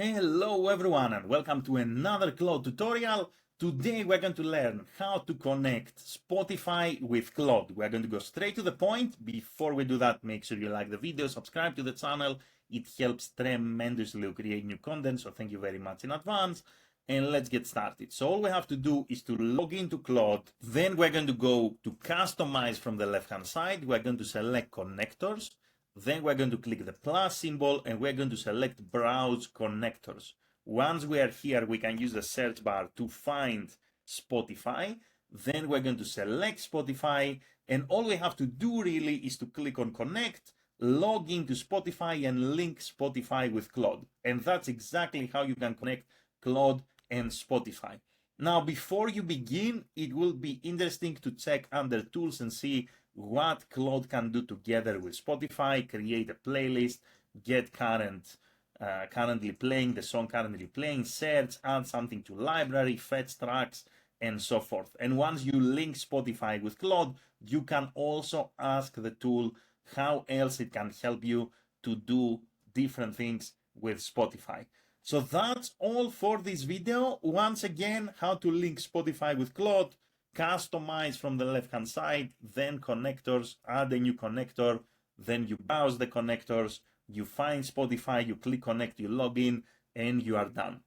Hello everyone and welcome to another Claude tutorial. Today we're going to learn how to connect Spotify with Claude. We're going to go straight to the point. Before we do that, make sure you like the video, subscribe to the channel. It helps tremendously to create new content, so thank you very much in advance. And let's get started. So all we have to do is to log into Claude. Then we're going to go to customize from the left hand side. We're going to select connectors. Then we're going to click the plus symbol and we're going to select browse connectors. Once we are here, we can use the search bar to find Spotify. Then we're going to select Spotify, and all we have to do really is to click on connect, log into Spotify and link Spotify with Claude. And that's exactly how you can connect Claude and Spotify. Now, before you begin, it will be interesting to check under tools and see what Claude can do together with Spotify, create a playlist, get currently playing, the song currently playing, search, add something to library, fetch tracks, and so forth. And once you link Spotify with Claude, you can also ask the tool how else it can help you to do different things with Spotify. So that's all for this video. Once again, how to link Spotify with Claude, customize from the left hand side, then connectors, add a new connector, then you browse the connectors, you find Spotify, you click connect, you log in, and you are done.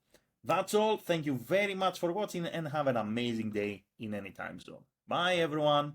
That's all. Thank you very much for watching and have an amazing day in any time zone. Bye everyone.